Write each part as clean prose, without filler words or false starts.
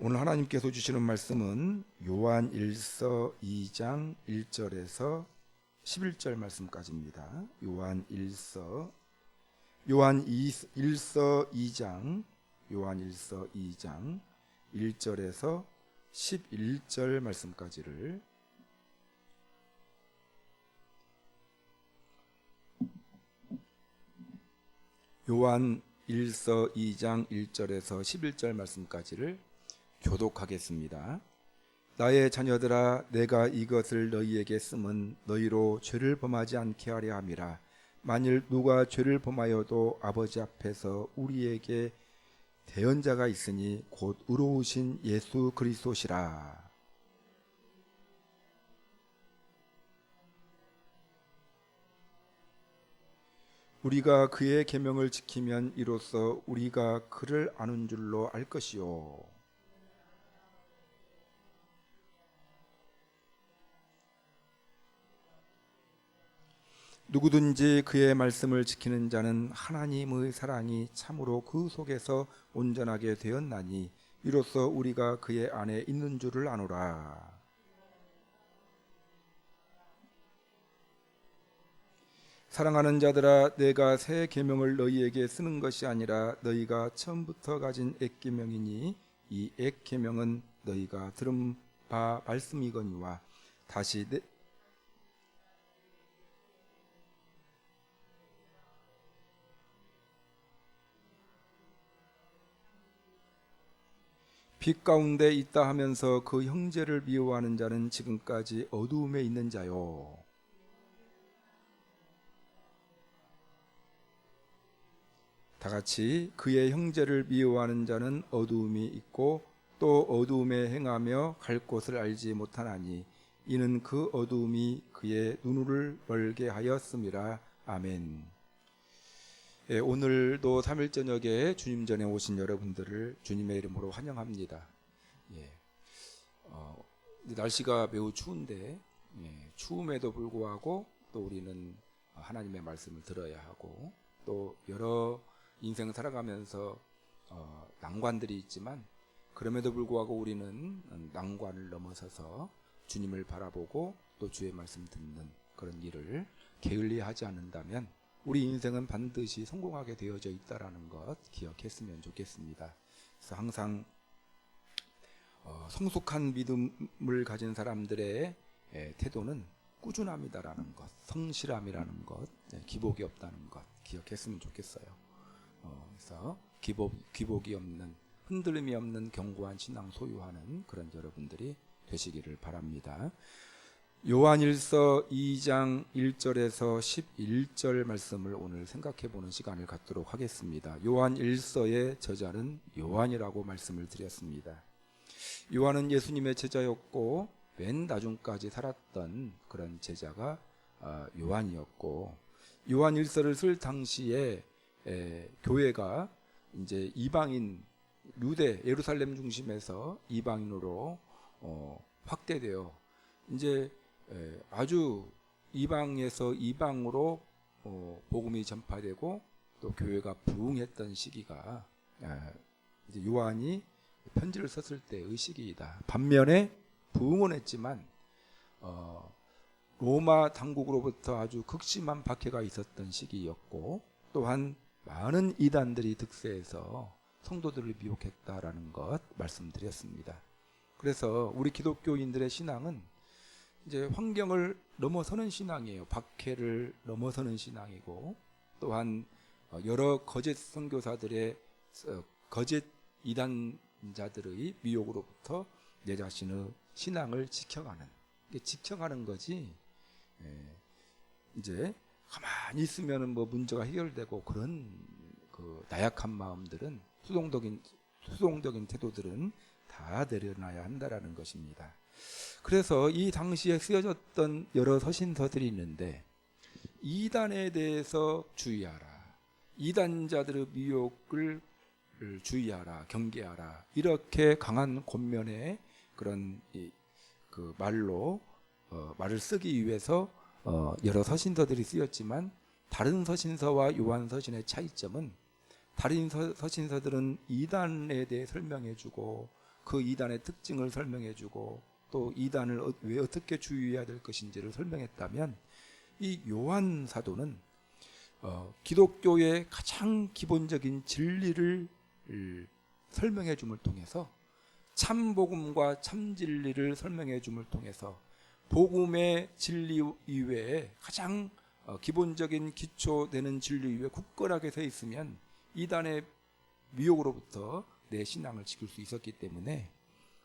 오늘 하나님께서 주시는 말씀은 요한 1서 2장 1절에서 11절 말씀까지입니다. 요한 1서 2장 1절에서 11절 말씀까지를 요한 1서 2장 1절에서 11절 말씀까지를 교독하겠습니다. 나의 자녀들아, 내가 이것을 너희에게 쓰면 너희로 죄를 범하지 않게 하려 함이라. 만일 누가 죄를 범하여도 아버지 앞에서 우리에게 대언자가 있으니 곧 의로우신 예수 그리스도시라. 우리가 그의 계명을 지키면 이로써 우리가 그를 아는 줄로 알 것이요. 누구든지 그의 말씀을 지키는 자는 하나님의 사랑이 참으로 그 속에서 온전하게 되었나니 이로써 우리가 그의 안에 있는 줄을 아노라. 사랑하는 자들아, 내가 새 계명을 너희에게 쓰는 것이 아니라 너희가 처음부터 가진 옛 계명이니 이 옛 계명은 너희가 들은 바 말씀이거니와 다시 빛 가운데 있다 하면서 그 형제를 미워하는 자는 지금까지 어두움에 있는 자요. 다 같이 그의 형제를 미워하는 자는 어두움이 있고 또 어두움에 행하며 갈 곳을 알지 못하나니 이는 그 어두움이 그의 눈을 멀게 하였음이라. 아멘. 오늘도 3일 저녁에 주님 전에 오신 여러분들을 주님의 이름으로 환영합니다. 날씨가 매우 추운데 추움에도 불구하고 또 우리는 하나님의 말씀을 들어야 하고 또 여러 인생 살아가면서 난관들이 있지만 그럼에도 불구하고 우리는 난관을 넘어서서 주님을 바라보고 또 주의 말씀 듣는 그런 일을 게을리하지 않는다면 우리 인생은 반드시 성공하게 되어져 있다라는 것 기억했으면 좋겠습니다. 그래서 항상 성숙한 믿음을 가진 사람들의 태도는 꾸준함이다라는 것, 성실함이라는 것, 기복이 없다는 것 기억했으면 좋겠어요. 그래서 기복이 없는, 흔들림이 없는 견고한 신앙 소유하는 그런 여러분들이 되시기를 바랍니다. 요한일서 2장 1절에서 11절 말씀을 오늘 생각해 보는 시간을 갖도록 하겠습니다. 요한일서의 저자는 요한이라고 말씀을 드렸습니다. 요한은 예수님의 제자였고 맨 나중까지 살았던 그런 제자가 요한이었고, 요한일서를 쓸 당시에 교회가 이제 이방인, 유대 예루살렘 중심에서 이방인으로 확대되어 이제 아주 이방에서 이방으로 복음이 전파되고 또 교회가 부흥했던 시기가 이제 요한이 편지를 썼을 때의 시기이다. 반면에 부흥은 했지만 로마 당국으로부터 아주 극심한 박해가 있었던 시기였고 또한 많은 이단들이 득세해서 성도들을 미혹했다라는 것 말씀드렸습니다. 그래서 우리 기독교인들의 신앙은 이제 환경을 넘어서는 신앙이에요. 박해를 넘어서는 신앙이고 또한 여러 거짓 선교사들의 거짓 이단자들의 미혹으로부터 내 자신의 신앙을 지켜가는 거지. 이제 가만히 있으면은 뭐 문제가 해결되고 그런 그 나약한 마음들은 수동적인 태도들은 다 내려놔야 한다라는 것입니다. 그래서 이 당시에 쓰여졌던 여러 서신서들이 있는데 이단에 대해서 주의하라, 이단자들의 미혹을 주의하라, 경계하라, 이렇게 강한 권면의 그런 그 말을 쓰기 위해서 여러 서신서들이 쓰였지만 다른 서신서와 요한서신의 차이점은 다른 서신서들은 이단에 대해 설명해주고 그 이단의 특징을 설명해주고 또 이단을 왜 어떻게 주의해야 될 것인지를 설명했다면, 이 요한 사도는 기독교의 가장 기본적인 진리를 설명해 줌을 통해서, 참 복음과 참 진리를 설명해 줌을 통해서 복음의 진리 이외에 가장 기본적인 기초되는 진리 위에 굳건하게 서 있으면 이단의 미혹으로부터 내 신앙을 지킬 수 있었기 때문에,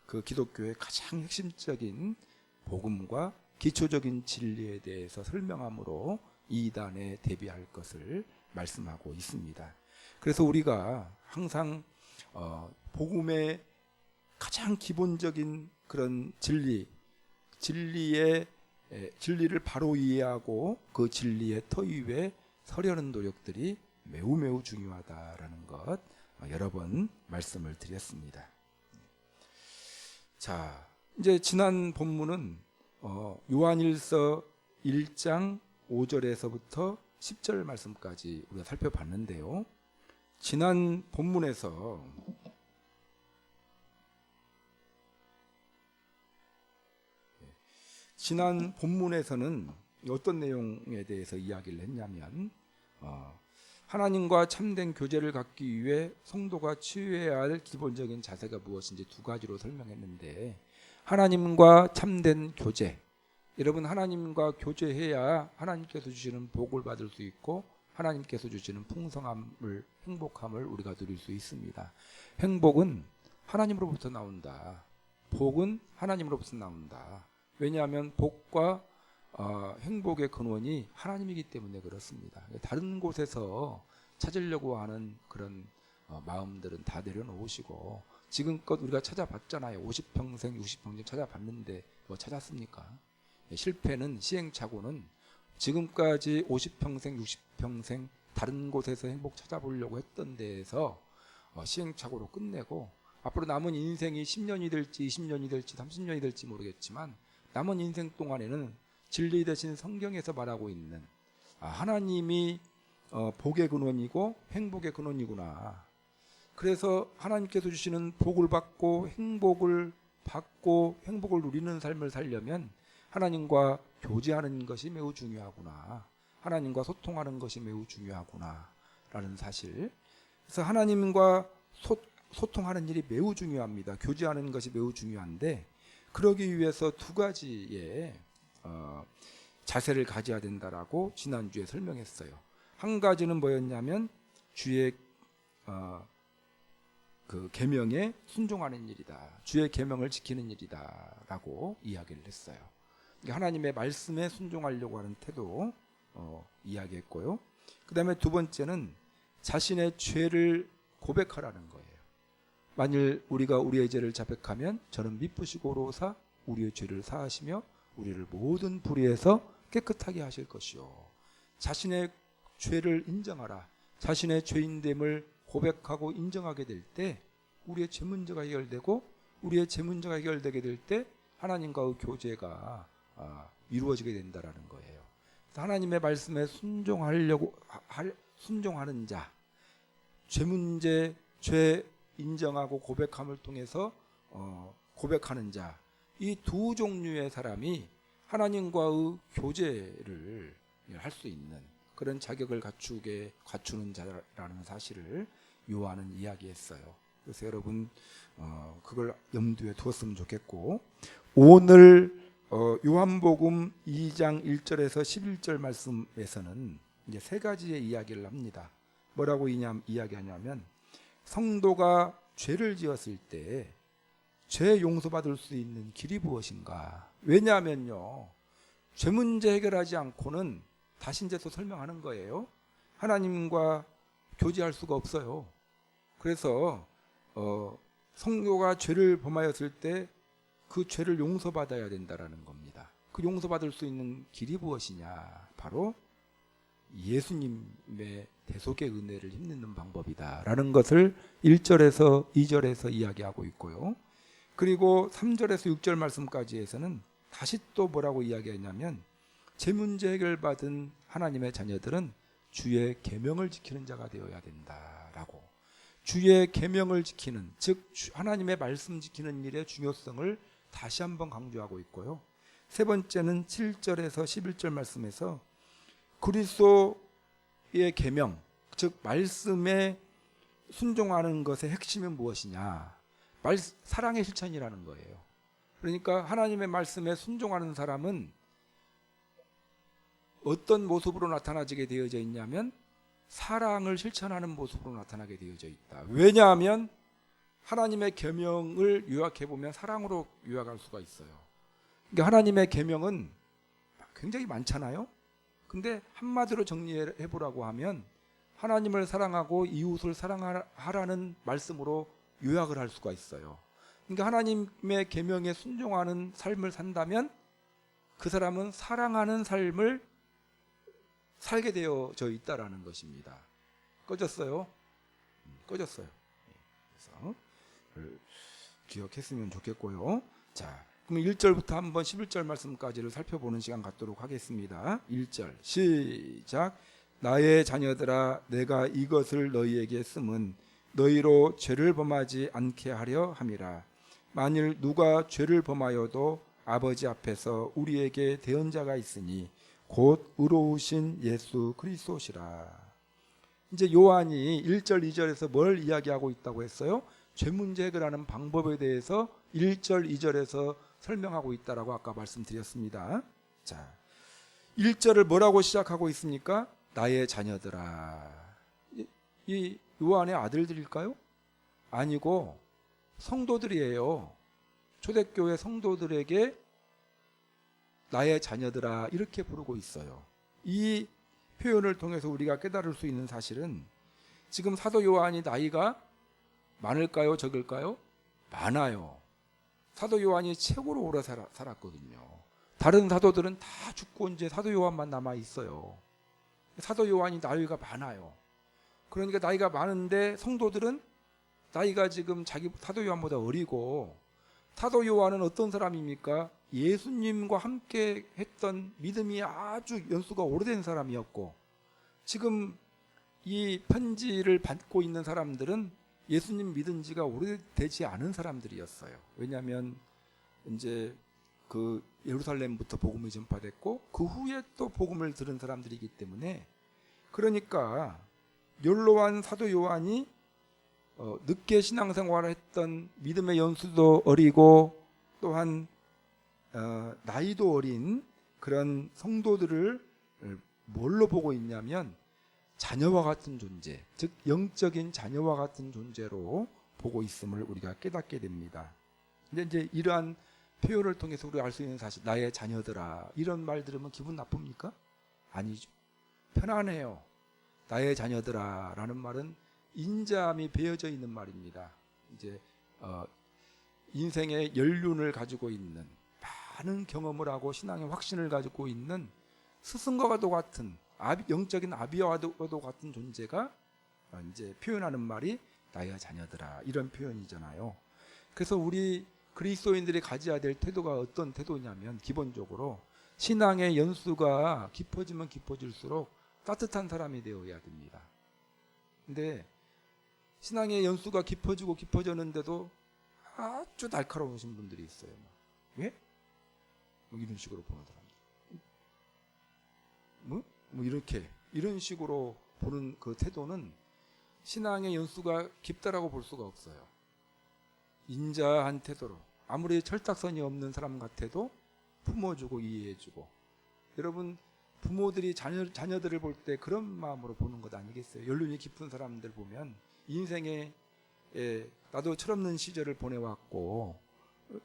그 기독교의 가장 핵심적인 복음과 기초적인 진리에 대해서 설명함으로 이단에 대비할 것을 말씀하고 있습니다. 그래서 우리가 항상 복음의 가장 기본적인 그런 진리를 바로 이해하고 그 진리의 터 위에 서려는 노력들이 매우 중요하다라는 것 여러 번 말씀을 드렸습니다. 자, 이제 지난 본문은 요한일서 1장 5절에서부터 10절 말씀까지 우리가 살펴봤는데요. 지난 본문에서는 어떤 내용에 대해서 이야기를 했냐면, 하나님과 참된 교제를 갖기 위해 성도가 취해야 할 기본적인 자세가 무엇인지 두 가지로 설명했는데, 하나님과 참된 교제, 여러분 하나님과 교제해야 하나님께서 주시는 복을 받을 수 있고 하나님께서 주시는 풍성함을, 행복함을 우리가 누릴 수 있습니다. 행복은 하나님으로부터 나온다. 복은 하나님으로부터 나온다. 왜냐하면 복과 행복의 근원이 하나님이기 때문에 그렇습니다. 다른 곳에서 찾으려고 하는 그런 마음들은 다 내려놓으시고, 지금껏 우리가 찾아봤잖아요. 50평생 60평생 찾아봤는데 뭐 찾았습니까? 실패는, 시행착오는 지금까지 50평생 60평생 다른 곳에서 행복 찾아보려고 했던 데에서 시행착오로 끝내고, 앞으로 남은 인생이 10년이 될지 20년이 될지 30년이 될지 모르겠지만 남은 인생 동안에는 진리 대신 성경에서 말하고 있는 하나님이 복의 근원이고 행복의 근원이구나. 그래서 하나님께서 주시는 복을 받고 행복을 누리는 삶을 살려면 하나님과 교제하는 것이 매우 중요하구나. 하나님과 소통하는 것이 매우 중요하구나 라는 사실. 그래서 하나님과 소통하는 일이 매우 중요합니다. 교제하는 것이 매우 중요한데, 그러기 위해서 두 가지의 자세를 가져야 된다라고 지난주에 설명했어요. 한 가지는 뭐였냐면 주의 그 계명에 순종하는 일이다. 주의 계명을 지키는 일이다라고 이야기를 했어요. 하나님의 말씀에 순종하려고 하는 태도 이야기했고요. 그 다음에 두 번째는 자신의 죄를 고백하라는 거예요. 만일 우리가 우리의 죄를 자백하면 저는 미쁘시고로사 우리의 죄를 사하시며 우리를 모든 불의에서 깨끗하게 하실 것이요. 자신의 죄를 인정하라. 자신의 죄인됨을 고백하고 인정하게 될 때 우리의 죄 문제가 해결되고, 우리의 죄 문제가 해결되게 될 때 하나님과의 교제가 이루어지게 된다라는 거예요. 하나님의 말씀에 순종하는 자, 죄 문제, 죄 인정하고 고백함을 통해서 고백하는 자, 이 두 종류의 사람이 하나님과의 교제를 할 수 있는 그런 자격을 갖추는 자라는 사실을 요한은 이야기했어요. 그래서 여러분 그걸 염두에 두었으면 좋겠고, 오늘 요한복음 2장 1절에서 11절 말씀에서는 이제 세 가지의 이야기를 합니다. 뭐라고 이야기하냐면, 성도가 죄를 지었을 때 죄 용서받을 수 있는 길이 무엇인가? 왜냐하면요, 죄 문제 해결하지 않고는 다신제도 설명하는 거예요. 하나님과 교제할 수가 없어요. 그래서 성도가 죄를 범하였을 때 그 죄를 용서받아야 된다라는 겁니다. 그 용서받을 수 있는 길이 무엇이냐? 바로 예수님의 대속의 은혜를 힘입는 방법이다라는 것을 1절에서 2절에서 이야기하고 있고요. 그리고 3절에서 6절 말씀까지 해서는 다시 또 뭐라고 이야기했냐면, 죄 문제 해결받은 하나님의 자녀들은 주의 계명을 지키는 자가 되어야 된다라고. 주의 계명을 지키는, 즉 하나님의 말씀 지키는 일의 중요성을 다시 한번 강조하고 있고요. 세 번째는 7절에서 11절 말씀에서 그리스도의 계명, 즉 말씀에 순종하는 것의 핵심은 무엇이냐? 사랑의 실천이라는 거예요. 그러니까 하나님의 말씀에 순종하는 사람은 어떤 모습으로 나타나게 되어져 있냐면 사랑을 실천하는 모습으로 나타나게 되어져 있다. 왜냐하면 하나님의 계명을 요약해 보면 사랑으로 요약할 수가 있어요. 그러니까 하나님의 계명은 굉장히 많잖아요. 근데 한마디로 정리해 보라고 하면 하나님을 사랑하고 이웃을 사랑하라는 말씀으로 요약을 할 수가 있어요. 그러니까 하나님의 계명에 순종하는 삶을 산다면 그 사람은 사랑하는 삶을 살게 되어져 있다라는 것입니다. 꺼졌어요? 꺼졌어요. 그래서 기억했으면 좋겠고요. 자, 그럼 1절부터 한번 11절 말씀까지를 살펴보는 시간 갖도록 하겠습니다. 1절 시작. 나의 자녀들아, 내가 이것을 너희에게 쓰면 너희로 죄를 범하지 않게 하려 함이라. 만일 누가 죄를 범하여도 아버지 앞에서 우리에게 대언자가 있으니 곧 의로우신 예수 그리스도시라. 이제 요한이 1절 2절에서 뭘 이야기하고 있다고 했어요? 죄 문제 해결하는 방법에 대해서 1절 2절에서 설명하고 있다라고 아까 말씀드렸습니다. 자, 1절을 뭐라고 시작하고 있습니까? 나의 자녀들아. 이 요한의 아들들일까요? 아니고 성도들이에요. 초대교회 성도들에게 나의 자녀들아 이렇게 부르고 있어요. 이 표현을 통해서 우리가 깨달을 수 있는 사실은 지금 사도 요한이 나이가 많을까요? 적을까요? 많아요. 사도 요한이 최고로 오래 살았거든요. 다른 사도들은 다 죽고 이제 사도 요한만 남아 있어요. 사도 요한이 나이가 많아요. 그러니까 나이가 많은데 성도들은 나이가 지금 자기 사도 요한보다 어리고, 사도 요한은 어떤 사람입니까? 예수님과 함께 했던 믿음이 아주 연수가 오래된 사람이었고, 지금 이 편지를 받고 있는 사람들은 예수님 믿은 지가 오래되지 않은 사람들이었어요. 왜냐하면 이제 그 예루살렘부터 복음이 전파됐고 그 후에 또 복음을 들은 사람들이기 때문에, 그러니까 연로한 사도 요한이 늦게 신앙생활을 했던 믿음의 연수도 어리고 또한 나이도 어린 그런 성도들을 뭘로 보고 있냐면 자녀와 같은 존재, 즉 영적인 자녀와 같은 존재로 보고 있음을 우리가 깨닫게 됩니다. 근데 이제 이러한 표현을 통해서 우리가 알 수 있는 사실, 나의 자녀들아, 이런 말 들으면 기분 나쁩니까? 아니죠. 편안해요. 나의 자녀들아 라는 말은 인자함이 배어져 있는 말입니다. 이제 인생의 연륜을 가지고 있는, 많은 경험을 하고 신앙의 확신을 가지고 있는 스승과도 같은 영적인 아비와도 같은 존재가 이제 표현하는 말이 나의 자녀들아, 이런 표현이잖아요. 그래서 우리 그리스도인들이 가져야 될 태도가 어떤 태도냐면, 기본적으로 신앙의 연수가 깊어지면 깊어질수록 따뜻한 사람이 되어야 됩니다. 근데 신앙의 연수가 깊어지고 깊어졌는데도 아주 날카로우신 분들이 있어요. 왜? 뭐 이런 식으로 보는 사람들. 뭐 이렇게 이런 식으로 보는 그 태도는 신앙의 연수가 깊다라고 볼 수가 없어요. 인자한 태도로, 아무리 철딱선이 없는 사람 같아도 품어주고 이해해주고. 여러분, 부모들이 자녀들을 볼 때 그런 마음으로 보는 것 아니겠어요? 연륜이 깊은 사람들 보면 인생에 나도 철없는 시절을 보내왔고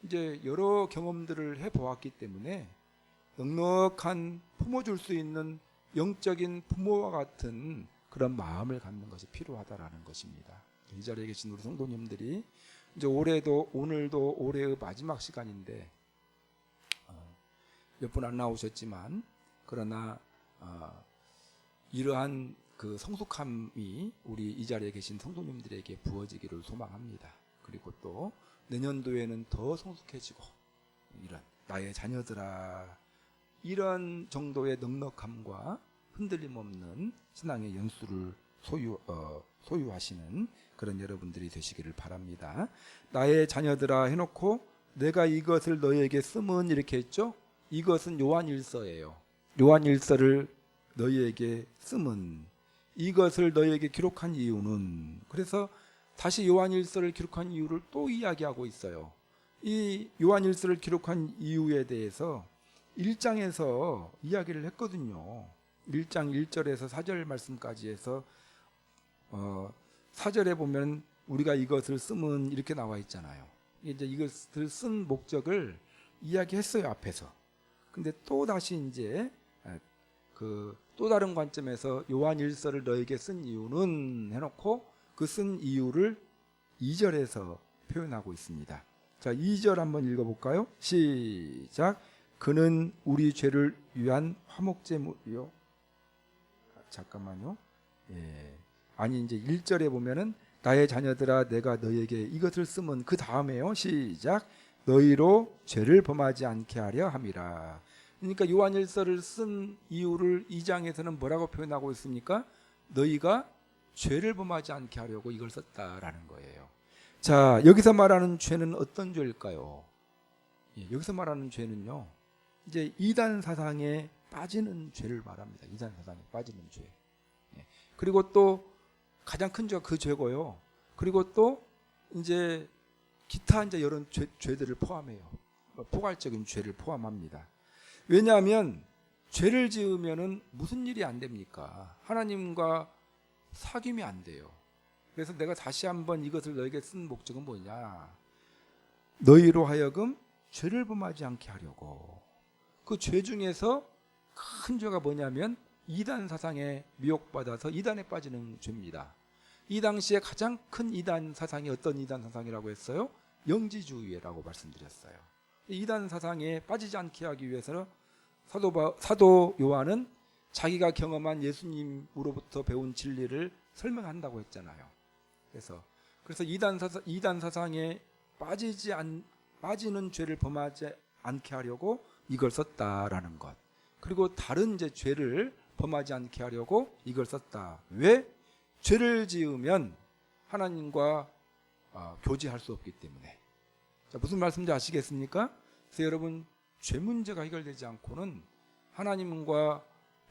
이제 여러 경험들을 해보았기 때문에 넉넉한 품어줄 수 있는 영적인 부모와 같은 그런 마음을 갖는 것이 필요하다라는 것입니다. 이 자리에 계신 우리 성도님들이 이제 오늘도 올해의 마지막 시간인데 몇 분 안 나오셨지만, 그러나 이러한 그 성숙함이 우리 이 자리에 계신 성도님들에게 부어지기를 소망합니다. 그리고 또 내년도에는 더 성숙해지고, 이런 나의 자녀들아, 이런 정도의 넉넉함과 흔들림 없는 신앙의 연수를 소유하시는 그런 여러분들이 되시기를 바랍니다. 나의 자녀들아 해놓고 내가 이것을 너희에게 쓰면 이렇게 했죠. 이것은 요한일서예요. 요한일서를 너희에게 쓰면, 이것을 너희에게 기록한 이유는, 그래서 다시 요한일서를 기록한 이유를 또 이야기하고 있어요. 이 요한일서를 기록한 이유에 대해서 1장에서 이야기를 했거든요. 1장 1절에서 4절 말씀까지 해서 4절에 보면 우리가 이것을 쓰면 이렇게 나와 있잖아요. 이제 이것을 쓴 목적을 이야기했어요, 앞에서. 근데 또 다시 이제 또 다른 관점에서 요한일서를 너에게 쓴 이유는 해놓고 그 쓴 이유를 2절에서 표현하고 있습니다. 자, 2절 한번 읽어볼까요? 시작. 그는 우리 죄를 위한 화목제물이요. 잠깐만요. 아니, 이제 1절에 보면은 나의 자녀들아 내가 너희에게 이것을 쓰면, 그 다음에요. 시작. 너희로 죄를 범하지 않게 하려 함이라. 그러니까 요한일서를 쓴 이유를 2장에서는 뭐라고 표현하고 있습니까? 너희가 죄를 범하지 않게 하려고 이걸 썼다라는 거예요. 자, 여기서 말하는 죄는 어떤 죄일까요? 여기서 말하는 죄는요, 이제 이단 사상에 빠지는 죄를 말합니다. 이단 사상에 빠지는 죄. 그리고 또 가장 큰 죄가 그 죄고요. 그리고 또 이제 기타 이제 이런 죄들을 포함해요. 포괄적인 죄를 포함합니다. 왜냐하면 죄를 지으면은 무슨 일이 안 됩니까? 하나님과 사귐이 안 돼요. 그래서 내가 다시 한번 이것을 너에게 쓴 목적은 뭐냐? 너희로 하여금 죄를 범하지 않게 하려고. 그 죄 중에서 큰 죄가 뭐냐면 이단 사상에 미혹받아서 이단에 빠지는 죄입니다. 이 당시에 가장 큰 이단 사상이 어떤 이단 사상이라고 했어요? 영지주의라고 말씀드렸어요. 이단 사상에 빠지지 않게 하기 위해서 사도 요한은 자기가 경험한 예수님으로부터 배운 진리를 설명한다고 했잖아요. 그래서 이단 사상에 빠지는 죄를 범하지 않게 하려고 이걸 썼다라는 것. 그리고 다른 이제 죄를 범하지 않게 하려고 이걸 썼다. 왜? 죄를 지으면 하나님과 교제할 수 없기 때문에. 자, 무슨 말씀인지 아시겠습니까? 그래서 여러분, 죄 문제가 해결되지 않고는 하나님과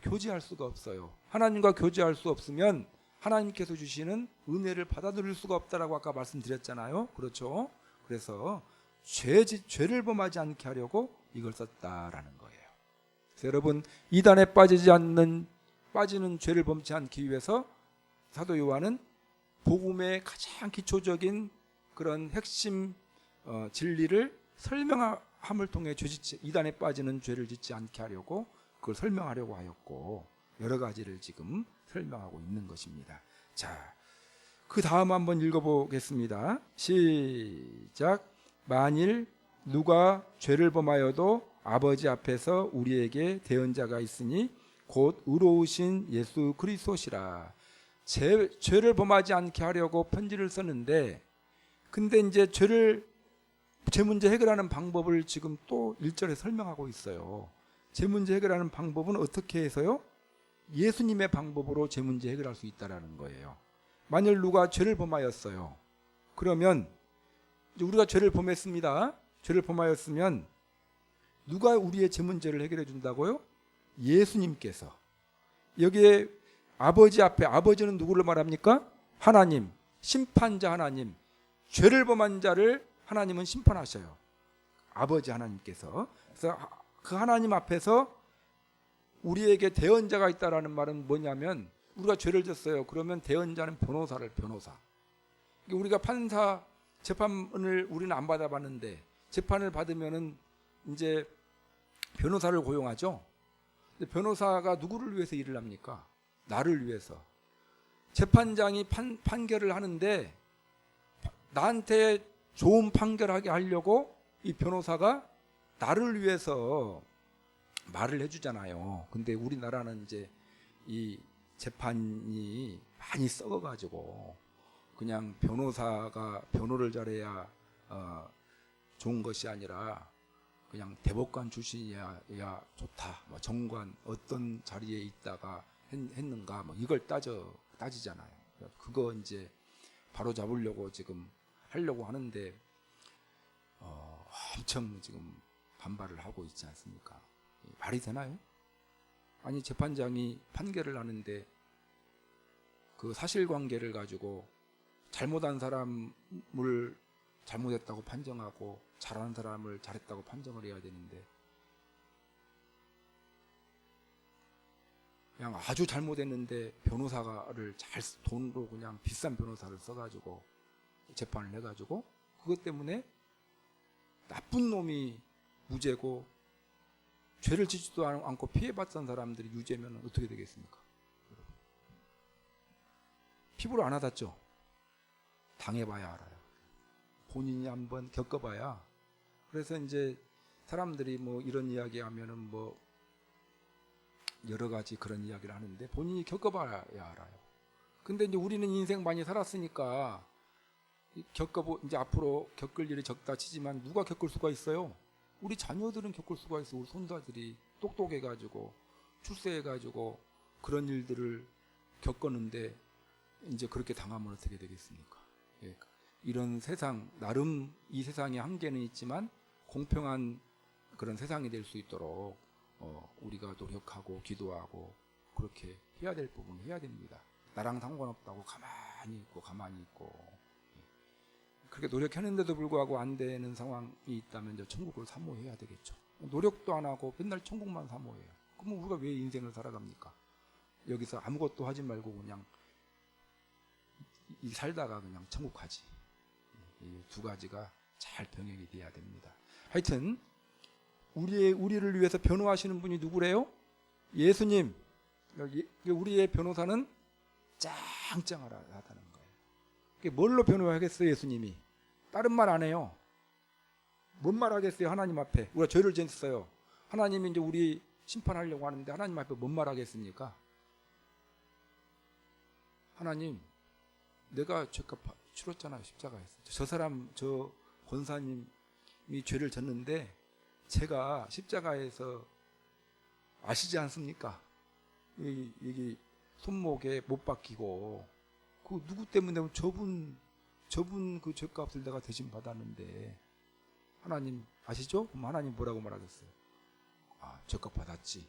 교제할 수가 없어요. 하나님과 교제할 수 없으면 하나님께서 주시는 은혜를 받아들일 수가 없다라고 아까 말씀드렸잖아요. 그렇죠? 그래서 죄를 범하지 않게 하려고 이걸 썼다라는 거예요. 그래서 여러분, 이단에 빠지는 죄를 범치 않기 위해서 사도 요한은 복음의 가장 기초적인 그런 핵심 진리를 설명함을 통해 이단에 빠지는 죄를 짓지 않게 하려고 그걸 설명하려고 하였고, 여러 가지를 지금 설명하고 있는 것입니다. 자, 그 다음 한번 읽어보겠습니다. 시작. 만일 누가 죄를 범하여도 아버지 앞에서 우리에게 대언자가 있으니 곧 의로우신 예수 그리스도시라. 죄를 범하지 않게 하려고 편지를 썼는데, 근데 이제 죄 문제 해결하는 방법을 지금 또 1절에 설명하고 있어요. 죄 문제 해결하는 방법은 어떻게 해서요? 예수님의 방법으로 죄 문제 해결할 수 있다라는 거예요. 만일 누가 죄를 범하였어요. 그러면 이제 우리가 죄를 범했습니다. 죄를 범하였으면 누가 우리의 죄 문제를 해결해 준다고요? 예수님께서. 여기에 아버지 앞에, 아버지는 누구를 말합니까? 하나님, 심판자 하나님. 죄를 범한 자를 하나님은 심판하셔요. 아버지 하나님께서. 그래서 그 하나님 앞에서 우리에게 대언자가 있다라는 말은 뭐냐면, 우리가 죄를 졌어요. 그러면 대언자는 변호사. 우리가 판사 재판을 우리는 안 받아봤는데, 재판을 받으면은 이제 변호사를 고용하죠. 근데 변호사가 누구를 위해서 일을 합니까? 나를 위해서. 재판장이 판결을 하는데 나한테 좋은 판결하게 하려고 이 변호사가 나를 위해서 말을 해주잖아요. 근데 우리나라는 이제 이 재판이 많이 썩어가지고 그냥 변호사가 변호를 잘해야 좋은 것이 아니라 그냥 대법관 출신이야 좋다. 뭐 정관 어떤 자리에 있다가 했는가 뭐 이걸 따져 따지잖아요. 그거 이제 바로 잡으려고 지금 하려고 하는데 엄청 지금 반발을 하고 있지 않습니까? 말이 되나요? 아니 재판장이 판결을 하는데 그 사실관계를 가지고 잘못한 사람을 잘못했다고 판정하고 잘하는 사람을 잘했다고 판정을 해야 되는데 그냥 아주 잘못했는데 변호사를 돈으로 그냥 비싼 변호사를 써가지고 재판을 해가지고 그것 때문에 나쁜 놈이 무죄고 죄를 짓지도 않고 피해봤던 사람들이 유죄면 어떻게 되겠습니까? 피부로 안 와닿죠? 당해봐야 알아요. 본인이 한번 겪어봐야. 그래서 이제 사람들이 뭐 이런 이야기 하면은 뭐 여러 가지 그런 이야기를 하는데 본인이 겪어봐야 알아요. 근데 이제 우리는 인생 많이 살았으니까 이제 앞으로 겪을 일이 적다 치지만 누가 겪을 수가 있어요? 우리 자녀들은 겪을 수가 있어. 우리 손자들이 똑똑해가지고 출세해가지고 그런 일들을 겪었는데 이제 그렇게 당하면 어떻게 되겠습니까? 예. 이런 세상, 나름 이 세상에 한계는 있지만 공평한 그런 세상이 될 수 있도록 우리가 노력하고 기도하고 그렇게 해야 될 부분은 해야 됩니다. 나랑 상관없다고 가만히 있고 그렇게 노력했는데도 불구하고 안 되는 상황이 있다면 이제 천국을 사모해야 되겠죠. 노력도 안 하고 맨날 천국만 사모해요. 그럼 우리가 왜 인생을 살아갑니까? 여기서 아무것도 하지 말고 그냥 살다가 그냥 천국 가지. 이 두 가지가 잘 병행이 돼야 됩니다. 하여튼 우리를 위해서 변호하시는 분이 누구래요? 예수님. 우리의 변호사는 짱짱하다는 거예요. 뭘로 변호하겠어요, 예수님이? 다른 말 안 해요. 뭔 말 하겠어요, 하나님 앞에? 우리가 죄를 지었어요. 하나님이 이제 우리 심판하려고 하는데 하나님 앞에 뭔 말 하겠습니까? 하나님, 내가 죄값 치렀잖아요, 십자가에서. 저 권사님이 죄를 졌는데 제가 십자가에서 아시지 않습니까? 여기 손목에 못 박히고 그 누구 때문에 저분 그 죄값을 내가 대신 받았는데 하나님 아시죠? 그럼 하나님 뭐라고 말하겠어요? 죄값 받았지.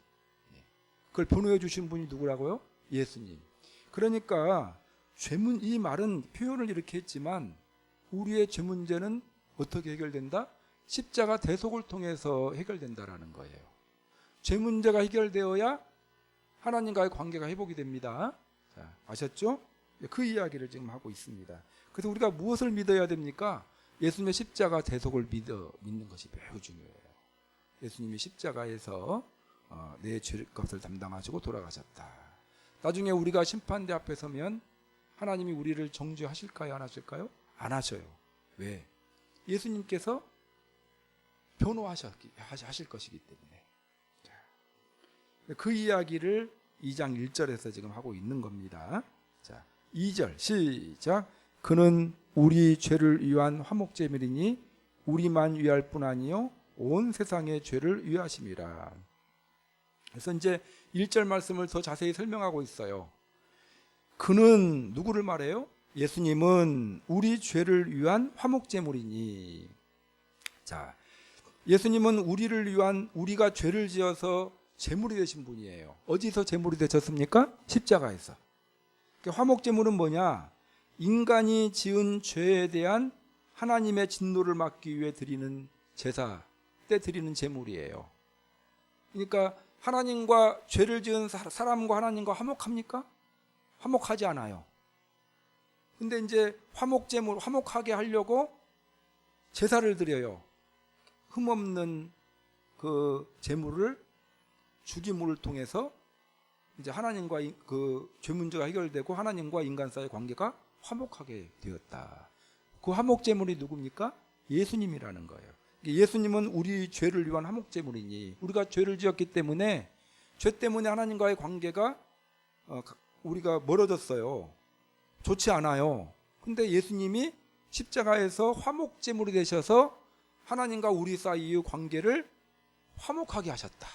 그걸 변호해 주신 분이 누구라고요? 예수님. 그러니까 이 말은 표현을 이렇게 했지만 우리의 죄 문제는 어떻게 해결된다? 십자가 대속을 통해서 해결된다라는 거예요. 죄 문제가 해결되어야 하나님과의 관계가 회복이 됩니다. 자, 아셨죠? 그 이야기를 지금 하고 있습니다. 그래서 우리가 무엇을 믿어야 됩니까? 예수님의 십자가 대속을 믿는 것이 매우 중요해요. 예수님이 십자가에서 내 죄값을 담당하시고 돌아가셨다. 나중에 우리가 심판대 앞에 서면 하나님이 우리를 정죄하실까요? 안 하실까요? 안 하셔요. 왜? 예수님께서 변호하실 것이기 때문에. 그 이야기를 2장 1절에서 지금 하고 있는 겁니다. 자, 2절 시작. 그는 우리 죄를 위한 화목제물이니 우리만 위할 뿐 아니요 온 세상의 죄를 위하심이라. 그래서 이제 1절 말씀을 더 자세히 설명하고 있어요. 그는 누구를 말해요? 예수님은 우리 죄를 위한 화목제물이니. 자, 예수님은 우리가 죄를 지어서 제물이 되신 분이에요. 어디서 제물이 되셨습니까? 십자가에서. 화목제물은 뭐냐? 인간이 지은 죄에 대한 하나님의 진노를 막기 위해 드리는 제사 때 드리는 제물이에요. 그러니까 하나님과 죄를 지은 사람과 하나님과 화목합니까? 화목하지 않아요. 근데 이제 화목제물, 화목하게 하려고 제사를 드려요. 흠없는 그 제물을 주기물을 통해서 이제 하나님과 그 죄 문제가 해결되고 하나님과 인간 사이의 관계가 화목하게 되었다. 그 화목제물이 누굽니까? 예수님이라는 거예요. 예수님은 우리 죄를 위한 화목제물이니 우리가 죄를 지었기 때문에 죄 때문에 하나님과의 관계가 우리가 멀어졌어요. 좋지 않아요. 근데 예수님이 십자가에서 화목제물이 되셔서 하나님과 우리 사이의 관계를 화목하게 하셨다.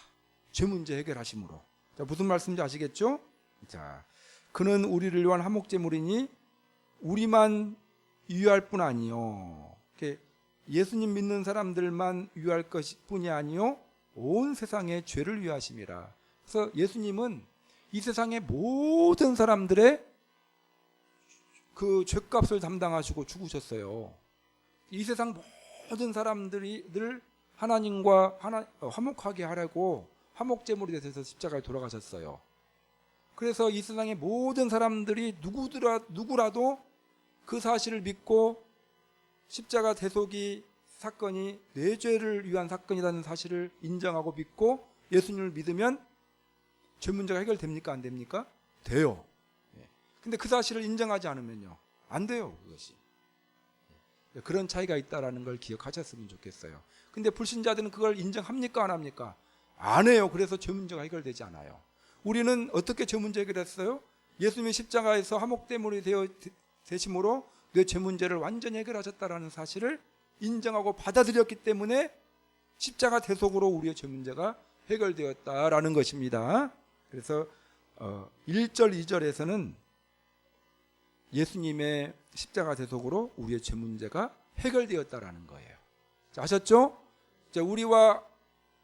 죄 문제 해결하심으로. 자, 무슨 말씀인지 아시겠죠? 자, 그는 우리를 위한 화목제물이니 우리만 유할 뿐 아니요. 예수님 믿는 사람들만 유할 것뿐이 아니요 온 세상의 죄를 위하심이라. 그래서 예수님은 이 세상의 모든 사람들의 그 죄값을 담당하시고 죽으셨어요. 이 세상 모든 사람들을 하나님과 화목하게 하려고 화목제물이 되셔서 십자가에 돌아가셨어요. 그래서 이 세상의 모든 사람들이 누구라도 그 사실을 믿고 십자가 대속이 사건이 내 죄를 위한 사건이라는 사실을 인정하고 믿고 예수님을 믿으면 죄 문제가 해결됩니까? 안 됩니까? 돼요. 근데 그 사실을 인정하지 않으면요, 안 돼요. 그것이. 그런 차이가 있다는 걸 기억하셨으면 좋겠어요. 근데 불신자들은 그걸 인정합니까? 안 합니까? 안 해요. 그래서 죄 문제가 해결되지 않아요. 우리는 어떻게 죄 문제 해결했어요? 예수님이 십자가에서 화목제물이 되심으로 내 죄 문제를 완전히 해결하셨다는 사실을 인정하고 받아들였기 때문에 십자가 대속으로 우리의 죄 문제가 해결되었다라는 것입니다. 그래서 1절 2절에서는 예수님의 십자가 대속으로 우리의 죄 문제가 해결되었다라는 거예요. 자, 아셨죠? 자, 우리와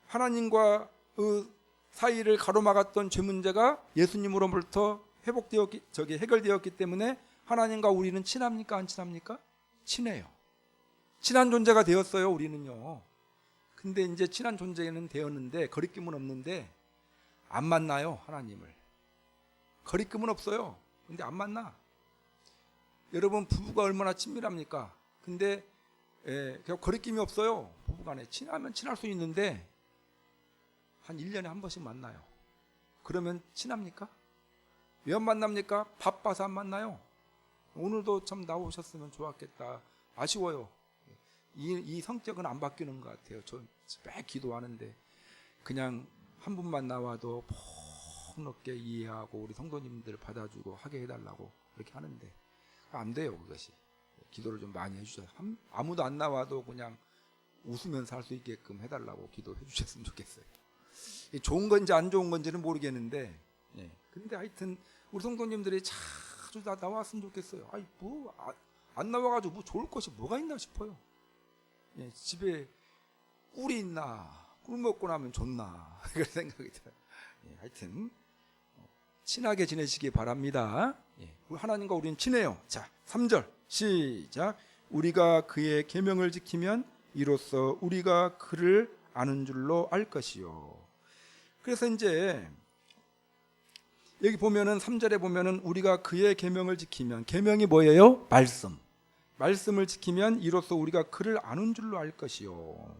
하나님과 그 사이를 가로막았던 죄 문제가 예수님으로부터 해결되었기 때문에 하나님과 우리는 친합니까? 안 친합니까? 친해요. 친한 존재가 되었어요. 우리는요. 근데 이제 친한 존재는 되었는데 거리낌은 없는데 안 만나요. 하나님을. 거리낌은 없어요. 근데 안 만나. 여러분 부부가 얼마나 친밀합니까? 근데 거리낌이 없어요. 부부간에 친하면 친할 수 있는데 한 1년에 한 번씩 만나요. 그러면 친합니까? 왜 안 만납니까? 바빠서 안 만나요. 오늘도 참 나오셨으면 좋았겠다. 아쉬워요. 이 성격은 안 바뀌는 것 같아요. 저 매 기도하는데 그냥 한 분만 나와도 폭넓게 이해하고 우리 성도님들 받아주고 하게 해달라고 그렇게 하는데 안 돼요. 그것이. 기도를 좀 많이 해주셔서 아무도 안 나와도 그냥 웃으면서 할 수 있게끔 해달라고 기도해 주셨으면 좋겠어요. 좋은 건지 안 좋은 건지는 모르겠는데, 근데 하여튼 우리 성도님들이 자주 다 나왔으면 좋겠어요. 아이 뭐 안 나와가지고 뭐 좋을 것이 뭐가 있나 싶어요. 집에 꿀이 있나, 꿀 먹고 나면 좋나 그런 생각이 들어요. 하여튼 친하게 지내시기 바랍니다. 하나님과 우리는 친해요. 자, 3절 시작. 우리가 그의 계명을 지키면 이로써 우리가 그를 아는 줄로 알 것이요. 그래서 이제 여기 보면은 3절에 보면은 우리가 그의 계명을 지키면, 계명이 뭐예요? 말씀을 지키면 이로써 우리가 그를 아는 줄로 알 것이요.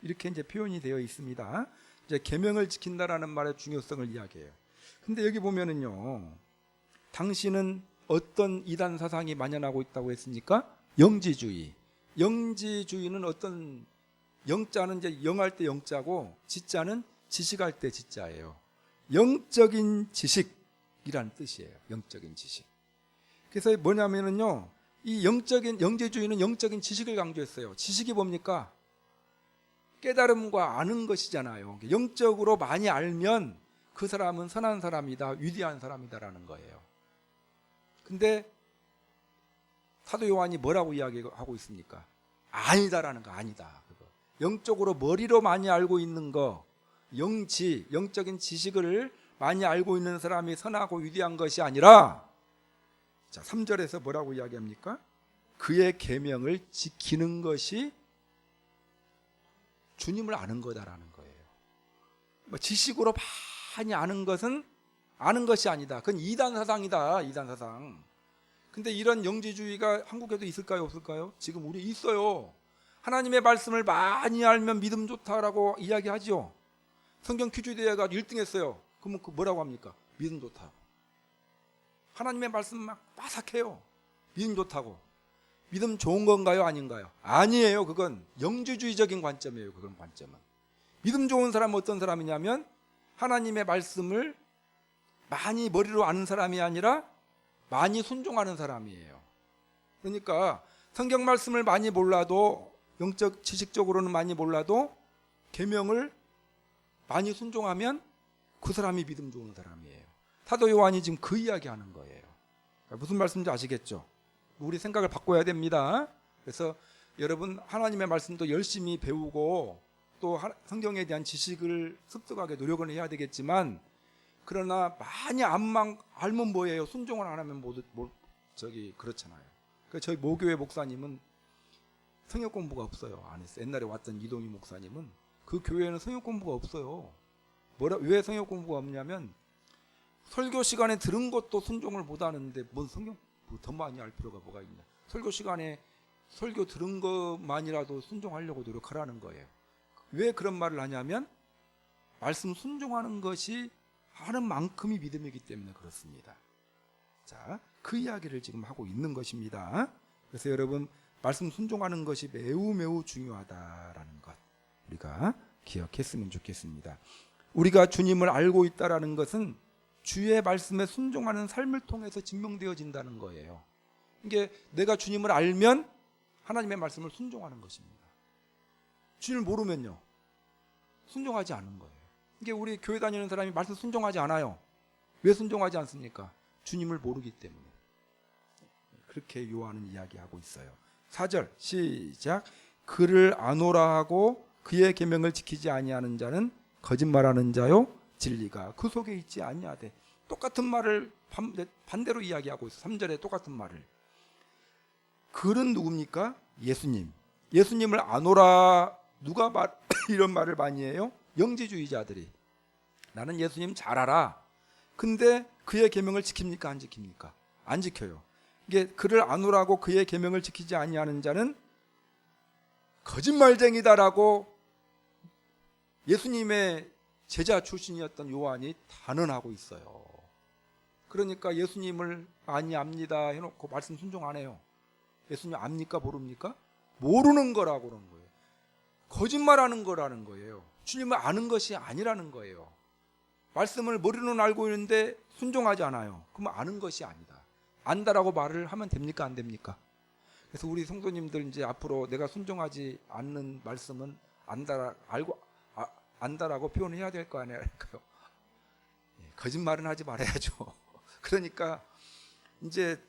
이렇게 이제 표현이 되어 있습니다. 이제 계명을 지킨다라는 말의 중요성을 이야기해요. 근데 여기 보면은요, 당시는 어떤 이단 사상이 만연하고 있다고 했습니까? 영지주의. 영지주의는 어떤, 영자는 이제 영할 때 영자고 지자는 지식할 때 지자예요. 영적인 지식이라는 뜻이에요. 영적인 지식. 그래서 뭐냐면은요, 이 영지주의는 영적인 지식을 강조했어요. 지식이 뭡니까? 깨달음과 아는 것이잖아요. 영적으로 많이 알면 그 사람은 선한 사람이다, 위대한 사람이다라는 거예요. 근데 사도 요한이 뭐라고 이야기하고 있습니까? 아니다라는 거, 아니다. 영적으로 머리로 많이 알고 있는 거, 영적인 지식을 많이 알고 있는 사람이 선하고 위대한 것이 아니라, 자, 3절에서 뭐라고 이야기합니까? 그의 계명을 지키는 것이 주님을 아는 거다라는 거예요. 지식으로 많이 아는 것은 아는 것이 아니다. 그건 이단 사상이다. 이단 사상. 근데 이런 영지주의가 한국에도 있을까요? 없을까요? 지금 우리 있어요. 하나님의 말씀을 많이 알면 믿음 좋다라고 이야기하죠. 성경 퀴즈 대회가 1등 했어요. 그러면 뭐라고 합니까? 믿음 좋다고. 하나님의 말씀 막 빠삭해요. 믿음 좋다고. 믿음 좋은 건가요? 아닌가요? 아니에요. 그건 영지주의적인 관점이에요. 그런 관점은. 믿음 좋은 사람은 어떤 사람이냐면 하나님의 말씀을 많이 머리로 아는 사람이 아니라 많이 순종하는 사람이에요. 그러니까 성경 말씀을 많이 몰라도, 영적 지식적으로는 많이 몰라도 계명을 많이 순종하면 그 사람이 믿음 좋은 사람이에요. 사도 요한이 지금 그 이야기하는 거예요. 무슨 말씀인지 아시겠죠? 우리 생각을 바꿔야 됩니다. 그래서 여러분 하나님의 말씀도 열심히 배우고 또 성경에 대한 지식을 습득하게 노력을 해야 되겠지만, 그러나 많이 알면 뭐예요? 순종을 안 하면 그렇잖아요. 저희 모교회 목사님은 성역 공부가 없어요. 안 했어요. 옛날에 왔던 이동희 목사님은 그 교회에는 성역 공부가 없어요. 왜 성역 공부가 없냐면 설교 시간에 들은 것도 순종을 못 하는데 뭔 성경 더 많이 알 필요가 뭐가 있냐. 설교 시간에 설교 들은 것만이라도 순종하려고 노력하라는 거예요. 왜 그런 말을 하냐면 말씀 순종하는 것이 하는 만큼이 믿음이기 때문에 그렇습니다. 자, 그 이야기를 지금 하고 있는 것입니다. 그래서 여러분 말씀 순종하는 것이 매우 매우 중요하다라는 것 우리가 기억했으면 좋겠습니다. 우리가 주님을 알고 있다라는 것은 주의 말씀에 순종하는 삶을 통해서 증명되어진다는 거예요. 이게 내가 주님을 알면 하나님의 말씀을 순종하는 것입니다. 주님을 모르면요, 순종하지 않는 거예요. 이게 우리 교회 다니는 사람이 말씀 순종하지 않아요. 왜 순종하지 않습니까? 주님을 모르기 때문에. 그렇게 요한은 이야기하고 있어요. 4절 시작. 그를 아노라 하고 그의 계명을 지키지 아니하는 자는 거짓말하는 자요 진리가 그 속에 있지 아니하되. 똑같은 말을 반대로 이야기하고 있어요. 3절에 똑같은 말을. 그는 누굽니까? 예수님. 예수님을 아노라. 누가 이런 말을 많이 해요? 영지주의자들이. 나는 예수님 잘 알아. 근데 그의 계명을 지킵니까? 안 지킵니까? 안 지켜요. 이게 그를 아노라고 그의 계명을 지키지 아니하는 자는 거짓말쟁이다라고 예수님의 제자 출신이었던 요한이 단언하고 있어요. 그러니까 예수님을 많이 압니다 해놓고 말씀 순종 안 해요. 예수님 압니까? 모릅니까? 모르는 거라고 그러는 거예요. 거짓말하는 거라는 거예요. 주님을 아는 것이 아니라는 거예요. 말씀을 머리로는 알고 있는데 순종하지 않아요. 그러면 아는 것이 아니다. 안다라고 말을 하면 됩니까? 안 됩니까? 그래서 우리 성도님들 이제 앞으로 내가 순종하지 않는 말씀은 안다라고 표현해야 될 거 아니에요. 거짓말은 하지 말아야죠. 그러니까 이제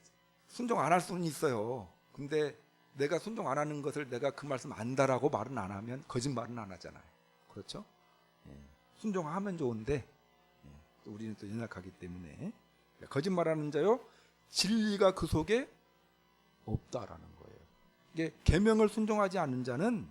순종 안 할 수는 있어요. 근데 내가 순종 안 하는 것을 내가 그 말씀 안다라고 말은 안 하면 거짓말은 안 하잖아요. 그렇죠? 순종하면 좋은데 우리는 또 연약하기 때문에. 거짓말하는 자요 진리가 그 속에 없다라는 거예요. 이게 계명을 순종하지 않는 자는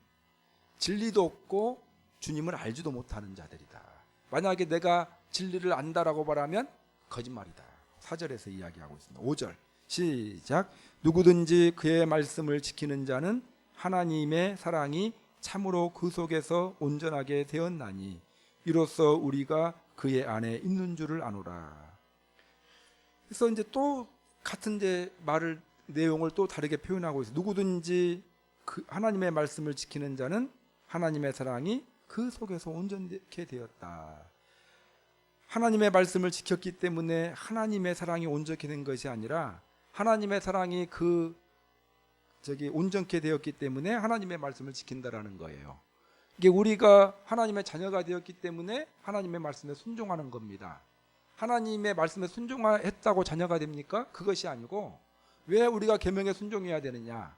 진리도 없고 주님을 알지도 못하는 자들이다. 만약에 내가 진리를 안다라고 말하면 거짓말이다. 4절에서 이야기하고 있습니다. 5절 시작. 누구든지 그의 말씀을 지키는 자는 하나님의 사랑이 참으로 그 속에서 온전하게 되었나니 이로써 우리가 그의 안에 있는 줄을 아노라. 그래서 이제 또 같은 이제 내용을 또 다르게 표현하고 있어요. 누구든지 그 하나님의 말씀을 지키는 자는 하나님의 사랑이 그 속에서 온전케 되었다. 하나님의 말씀을 지켰기 때문에 하나님의 사랑이 온전케 된 것이 아니라 하나님의 사랑이 온전케 되었기 때문에 하나님의 말씀을 지킨다라는 거예요. 이게 우리가 하나님의 자녀가 되었기 때문에 하나님의 말씀에 순종하는 겁니다. 하나님의 말씀에 순종했다고 자녀가 됩니까? 그것이 아니고 왜 우리가 계명에 순종해야 되느냐?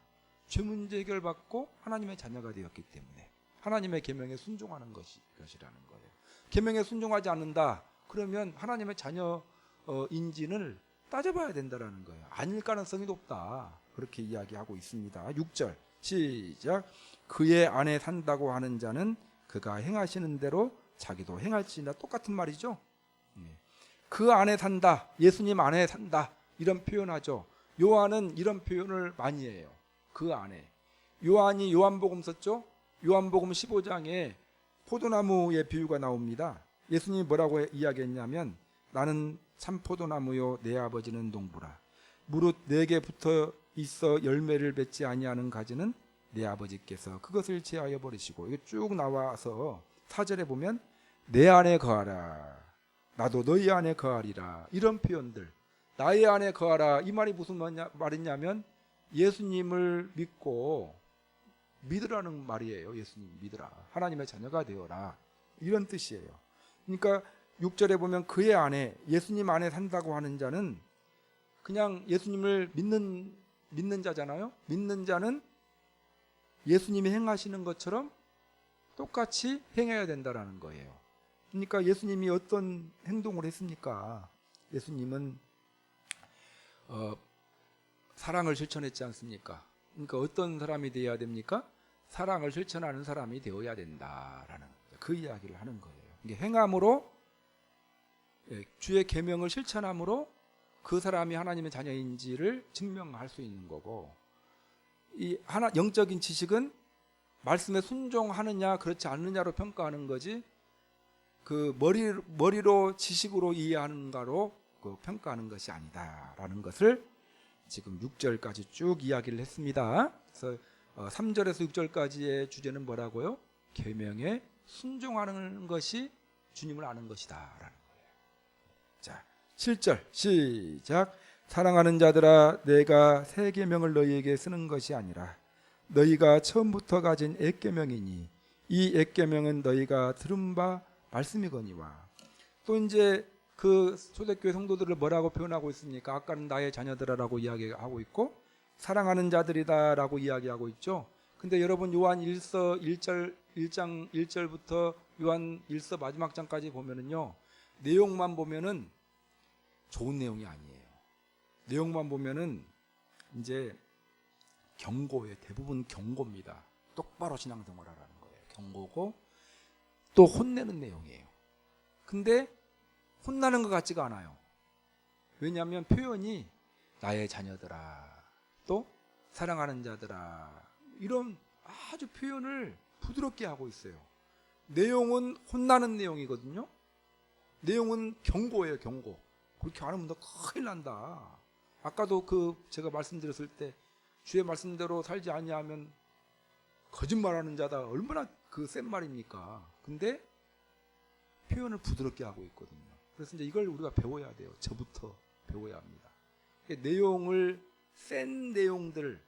죄 문제 해결받고 하나님의 자녀가 되었기 때문에 하나님의 계명에 순종하는 것이라는 거예요. 계명에 순종하지 않는다. 그러면 하나님의 자녀인지를 따져봐야 된다라는 거예요. 아닐 가능성이 높다. 그렇게 이야기하고 있습니다. 6절 시작. 그의 안에 산다고 하는 자는 그가 행하시는 대로 자기도 행할지니라. 똑같은 말이죠. 그 안에 산다. 예수님 안에 산다. 이런 표현하죠. 요한은 이런 표현을 많이 해요. 그 안에. 요한이 요한복음 썼죠. 요한복음 15장에 포도나무의 비유가 나옵니다. 예수님이 뭐라고 이야기했냐면 나는 참 포도나무요 내 아버지는 농부라. 무릇 내게 붙어 있어 열매를 맺지 아니하는 가지는 내 아버지께서 그것을 제하여 버리시고. 이게 쭉 나와서 4절에 보면 내 안에 거하라. 나도 너희 안에 거하리라. 이런 표현들. 나의 안에 거하라. 이 말이 무슨 말이냐면 예수님을 믿으라는 말이에요. 예수님 믿으라. 하나님의 자녀가 되어라. 이런 뜻이에요. 그러니까 6절에 보면 그의 안에, 예수님 안에 산다고 하는 자는 그냥 예수님을 믿는 자잖아요. 믿는 자는 예수님이 행하시는 것처럼 똑같이 행해야 된다라는 거예요. 그러니까 예수님이 어떤 행동을 했습니까? 예수님은 사랑을 실천했지 않습니까? 그러니까 어떤 사람이 되어야 됩니까? 사랑을 실천하는 사람이 되어야 된다라는 그 이야기를 하는 거예요. 이게 행함으로, 주의 계명을 실천함으로 그 사람이 하나님의 자녀인지를 증명할 수 있는 거고, 이 영적인 지식은 말씀에 순종하느냐 그렇지 않느냐로 평가하는 거지, 그 머리로 지식으로 이해하는가로 평가하는 것이 아니다라는 것을 지금 6절까지 쭉 이야기를 했습니다. 그래서 3절에서 6절까지의 주제는 뭐라고요? 계명에 순종하는 것이 주님을 아는 것이다 라는 거예요. 자, 7절 시작. 사랑하는 자들아, 내가 새 계명을 너희에게 쓰는 것이 아니라 너희가 처음부터 가진 옛 계명이니 이 옛 계명은 너희가 들은 바 말씀이거니와. 또 이제 그 초대교회 성도들을 뭐라고 표현하고 있습니까? 아까는 나의 자녀들아라고 이야기하고 있고 사랑하는 자들이다라고 이야기하고 있죠. 근데 여러분 요한 1서 1장 1절부터 요한 1서 마지막 장까지 보면은요, 내용만 보면은 좋은 내용이 아니에요. 내용만 보면은 이제 경고예요. 대부분 경고입니다. 똑바로 신앙생활하라는 거예요. 경고고 또 혼내는 내용이에요. 근데 혼나는 것 같지가 않아요. 왜냐하면 표현이 나의 자녀들아, 또 사랑하는 자들아, 이런 아주 표현을 부드럽게 하고 있어요. 내용은 혼나는 내용이거든요. 내용은 경고예요. 경고. 그렇게 안 하면 너 큰일 난다. 아까도 제가 말씀드렸을 때 주의 말씀대로 살지 아니하면 거짓말하는 자다, 얼마나 센 말입니까? 근데 표현을 부드럽게 하고 있거든요. 그래서 이제 이걸 우리가 배워야 돼요. 저부터 배워야 합니다. 내용을, 센 내용들,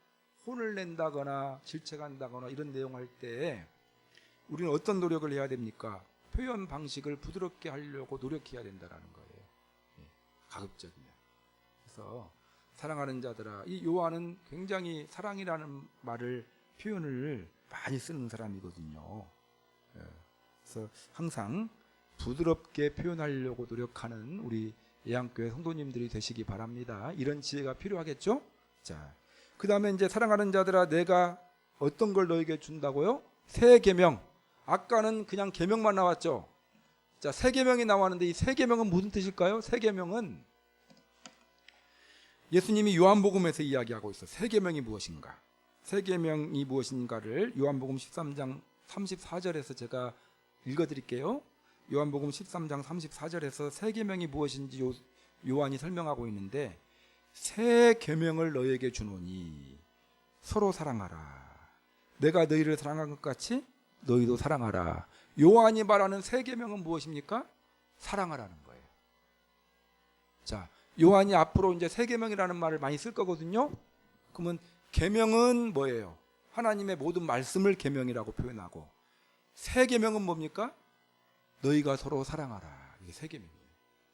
혼을 낸다거나 질책한다거나 이런 내용 할 때 우리는 어떤 노력을 해야 됩니까? 표현 방식을 부드럽게 하려고 노력해야 된다는 거예요. 가급적이면. 그래서 사랑하는 자들아, 이 요한은 굉장히 사랑이라는 표현을 많이 쓰는 사람이거든요. 그래서 항상 부드럽게 표현하려고 노력하는 우리 예양교회 성도님들이 되시기 바랍니다. 이런 지혜가 필요하겠죠? 자, 그 다음에 이제 사랑하는 자들아, 내가 어떤 걸 너에게 준다고요? 새 계명. 아까는 그냥 계명만 나왔죠. 자, 새 계명이 나왔는데 이 새 계명은 무슨 뜻일까요? 새 계명은 예수님이 요한복음에서 이야기하고 있어요. 새 계명이 무엇인가? 새 계명이 무엇인가를 요한복음 13장 34절에서 제가 읽어드릴게요. 요한복음 13장 34절에서 새 계명이 무엇인지 요한이 설명하고 있는데, 새 계명을 너희에게 주노니 서로 사랑하라. 내가 너희를 사랑한 것 같이 너희도 사랑하라. 요한이 말하는 새 계명은 무엇입니까? 사랑하라는 거예요. 자, 요한이 앞으로 이제 새 계명이라는 말을 많이 쓸 거거든요. 그러면 계명은 뭐예요? 하나님의 모든 말씀을 계명이라고 표현하고, 새 계명은 뭡니까? 너희가 서로 사랑하라. 이게 새 계명이에요.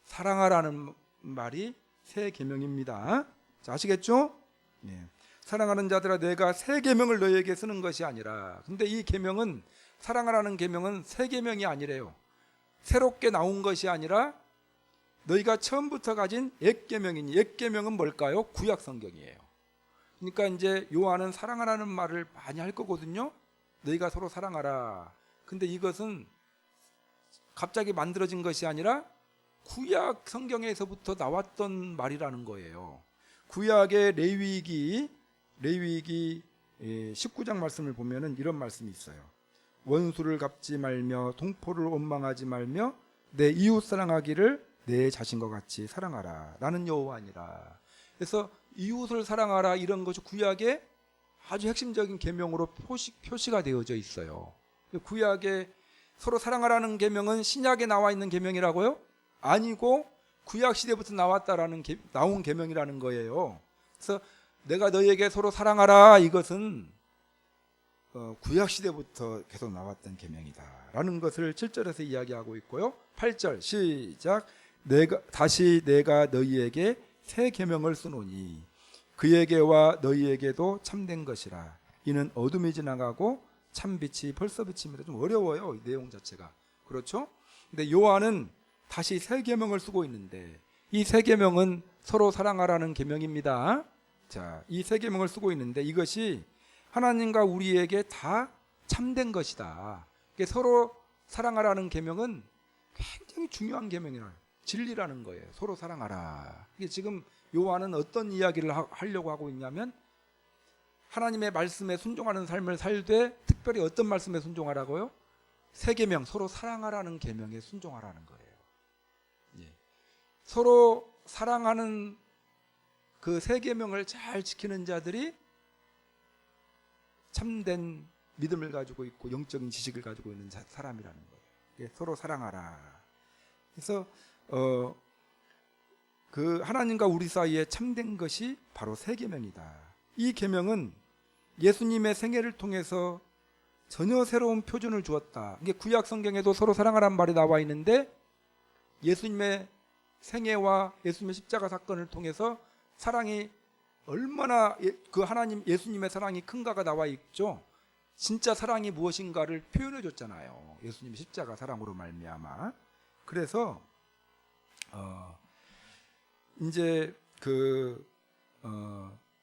사랑하라는 말이 새 계명입니다. 자, 아시겠죠? 네. 사랑하는 자들아, 내가 새 계명을 너희에게 쓰는 것이 아니라. 근데 이 계명은, 사랑하라는 계명은 새 계명이 아니래요. 새롭게 나온 것이 아니라 너희가 처음부터 가진 옛 계명이니, 옛 계명은 뭘까요? 구약 성경이에요. 그러니까 이제 요한은 사랑하라는 말을 많이 할 거거든요. 너희가 서로 사랑하라. 근데 이것은 갑자기 만들어진 것이 아니라 구약 성경에서부터 나왔던 말이라는 거예요. 구약의 레위기 19장 말씀을 보면은 이런 말씀이 있어요. 원수를 갚지 말며 동포를 원망하지 말며 내 이웃 사랑하기를 내 자신과 같이 사랑하라. 나는 여호와니라. 그래서 이웃을 사랑하라, 이런 것이 구약의 아주 핵심적인 계명으로 표시가 되어져 있어요. 구약의 서로 사랑하라는 계명은 신약에 나와 있는 계명이라고요? 아니고 구약 시대부터 나온 계명이라는 거예요. 그래서 내가 너희에게 서로 사랑하라, 이것은 구약 시대부터 계속 나왔던 계명이다라는 것을 7절에서 이야기하고 있고요. 8절 시작. 내가 너희에게 새 계명을 쓰노니 그에게와 너희에게도 참된 것이라. 이는 어둠이 지나가고 참 빛이 벌써 비칩니다. 좀 어려워요, 이 내용 자체가. 그렇죠? 근데 요한은 다시 새 계명을 쓰고 있는데 이 새 계명은 서로 사랑하라는 계명입니다. 자, 이 새 계명을 쓰고 있는데 이것이 하나님과 우리에게 다 참된 것이다. 서로 사랑하라는 계명은 굉장히 중요한 계명이라 진리라는 거예요. 서로 사랑하라. 이게 지금 요한은 어떤 이야기를 하려고 하고 있냐면 하나님의 말씀에 순종하는 삶을 살되 특별히 어떤 말씀에 순종하라고요? 새 계명, 서로 사랑하라는 계명에 순종하라는 거예요. 예. 서로 사랑하는 그 새 계명을 잘 지키는 자들이 참된 믿음을 가지고 있고 영적인 지식을 가지고 있는 사람이라는 거예요. 예. 서로 사랑하라. 그래서 그 하나님과 우리 사이에 참된 것이 바로 새 계명이다. 이 계명은 예수님의 생애를 통해서 전혀 새로운 표준을 주었다. 이게 구약 성경에도 서로 사랑하라는 말이 나와 있는데 예수님의 생애와 예수님의 십자가 사건을 통해서 사랑이 얼마나 그 하나님 예수님의 사랑이 큰가가 나와 있죠. 진짜 사랑이 무엇인가를 표현해 줬잖아요. 예수님의 십자가 사랑으로 말미암아. 그래서 이제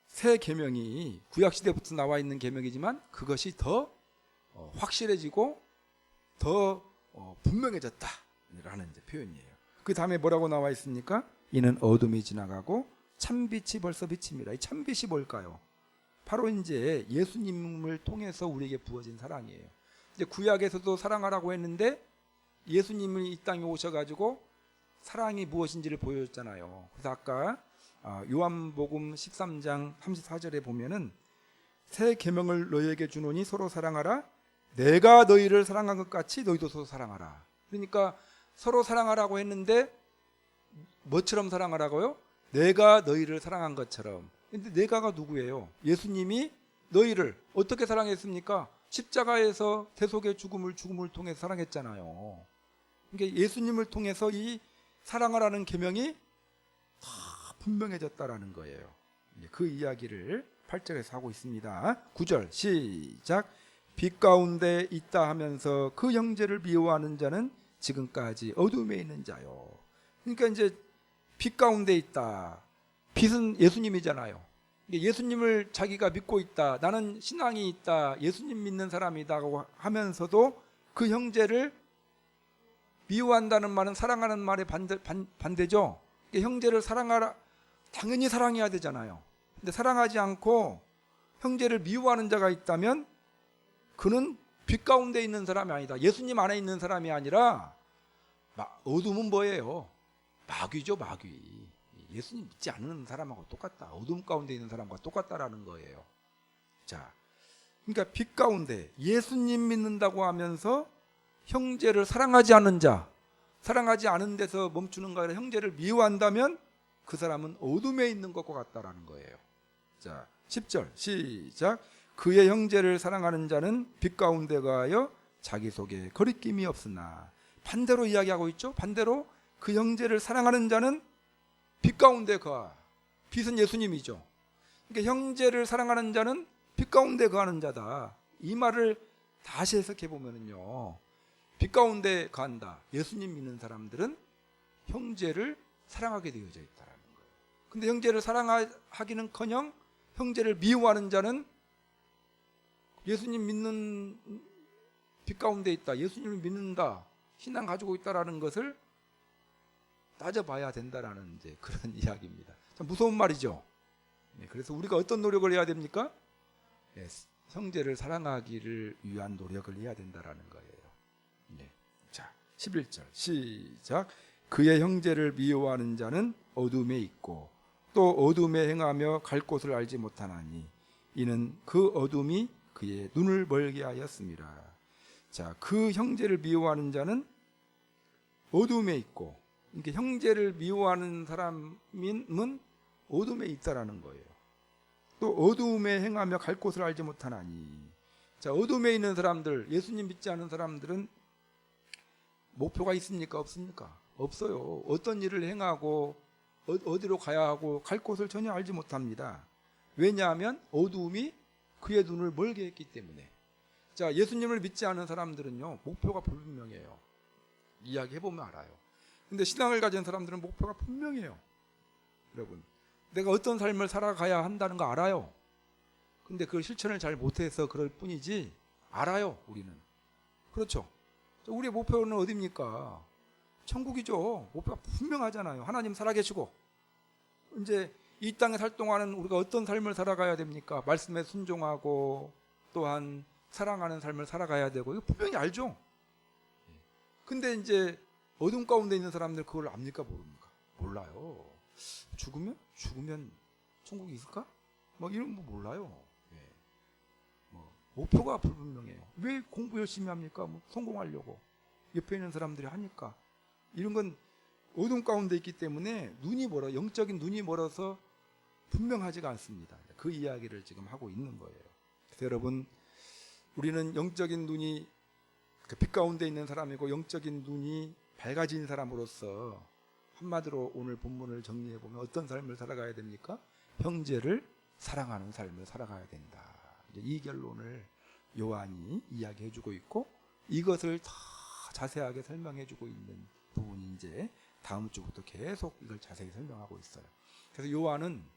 새 계명이 구약 시대부터 나와 있는 계명이지만 그것이 더 확실해지고 더 분명해졌다라는 이제 표현이에요. 그 다음에 뭐라고 나와 있습니까? 이는 어둠이 지나가고 참빛이 벌써 비칩니다. 이 참빛이 뭘까요? 바로 이제 예수님을 통해서 우리에게 부어진 사랑이에요. 이제 구약에서도 사랑하라고 했는데 예수님이 이 땅에 오셔가지고 사랑이 무엇인지를 보여줬잖아요. 그래서 아까 요한복음 13장 34절에 보면은 새 계명을 너희에게 주노니 서로 사랑하라. 내가 너희를 사랑한 것 같이 너희도 서로 사랑하라. 그러니까 서로 사랑하라고 했는데 뭐처럼 사랑하라고요? 내가 너희를 사랑한 것처럼. 근데 내가가 누구예요? 예수님이 너희를 어떻게 사랑했습니까? 십자가에서 대속의 죽음을 통해서 사랑했잖아요. 그러니까 예수님을 통해서 이 사랑하라는 계명이 다 분명해졌다라는 거예요. 그 이야기를 8절에서 하고 있습니다. 9절 시작. 빛 가운데 있다 하면서 그 형제를 미워하는 자는 지금까지 어둠에 있는 자요. 그러니까 이제 빛 가운데 있다. 빛은 예수님이잖아요. 예수님을 자기가 믿고 있다. 나는 신앙이 있다. 예수님 믿는 사람이다고 하면서도 그 형제를 미워한다는 말은 사랑하는 말의 반대죠. 형제를 사랑하라. 당연히 사랑해야 되잖아요. 근데 사랑하지 않고 형제를 미워하는 자가 있다면 그는 빛 가운데 있는 사람이 아니다. 예수님 안에 있는 사람이 아니라 어둠은 뭐예요? 마귀죠, 마귀. 예수님 믿지 않는 사람하고 똑같다. 어둠 가운데 있는 사람과 똑같다라는 거예요. 자, 그러니까 빛 가운데 예수님 믿는다고 하면서 형제를 사랑하지 않는 자, 사랑하지 않은 데서 멈추는 거 아니라 형제를 미워한다면 그 사람은 어둠에 있는 것과 같다라는 거예요. 자, 10절 시작. 그의 형제를 사랑하는 자는 빛 가운데 가하여 자기 속에 거리낌이 없으나. 반대로 이야기하고 있죠. 반대로 그 형제를 사랑하는 자는 빛 가운데 가. 빛은 예수님이죠. 그러니까 형제를 사랑하는 자는 빛 가운데 거하는 자다. 이 말을 다시 해석해 보면은요, 빛 가운데 간다. 예수님 믿는 사람들은 형제를 사랑하게 되어져 있다라는 거예요. 근데 형제를 사랑하기는커녕 형제를 미워하는 자는 예수님 믿는 빛 가운데 있다. 예수님을 믿는다. 신앙 가지고 있다라는 것을 따져봐야 된다라는 이제 그런 이야기입니다. 참 무서운 말이죠. 네, 그래서 우리가 어떤 노력을 해야 됩니까? 네, 형제를 사랑하기를 위한 노력을 해야 된다라는 거예요. 네. 자, 11절 시작. 그의 형제를 미워하는 자는 어둠에 있고 또 어둠에 행하며 갈 곳을 알지 못하나니 이는 그 어둠이 그의 눈을 멀게 하였습니다. 자, 그 형제를 미워하는 자는 어둠에 있고, 그러니까 형제를 미워하는 사람은 어둠에 있다라는 거예요. 또 어둠에 행하며 갈 곳을 알지 못하나니. 자, 어둠에 있는 사람들, 예수님 믿지 않은 사람들은 목표가 있습니까? 없습니까? 없어요. 어떤 일을 행하고 어디로 가야 하고 갈 곳을 전혀 알지 못합니다. 왜냐하면 어두움이 그의 눈을 멀게 했기 때문에. 자, 예수님을 믿지 않은 사람들은요, 목표가 불분명해요. 이야기해보면 알아요. 근데 신앙을 가진 사람들은 목표가 분명해요. 여러분, 내가 어떤 삶을 살아가야 한다는 거 알아요. 근데 그 실천을 잘 못해서 그럴 뿐이지 알아요, 우리는. 그렇죠? 우리의 목표는 어디입니까? 천국이죠. 목표가 분명하잖아요. 하나님 살아계시고 이제 이 땅에 살 동안은 우리가 어떤 삶을 살아가야 됩니까? 말씀에 순종하고 또한 사랑하는 삶을 살아가야 되고 이거 분명히 알죠. 근데 이제 어둠 가운데 있는 사람들 그걸 압니까? 모릅니까? 몰라요. 죽으면 천국이 있을까? 뭐 이런 거 몰라요. 목표가 불분명해요. 왜 공부 열심히 합니까? 뭐 성공하려고. 옆에 있는 사람들이 하니까. 이런 건 어둠 가운데 있기 때문에 영적인 눈이 멀어서 분명하지가 않습니다. 그 이야기를 지금 하고 있는 거예요. 그래서 여러분, 우리는 영적인 눈이 빛 가운데 있는 사람이고 영적인 눈이 밝아진 사람으로서 한마디로 오늘 본문을 정리해 보면 어떤 삶을 살아가야 됩니까? 형제를 사랑하는 삶을 살아가야 된다. 이 결론을 요한이 이야기해 주고 있고 이것을 더 자세하게 설명해 주고 있는 부분이 이제 다음 주부터 계속 이걸 자세히 설명하고 있어요. 그래서 요한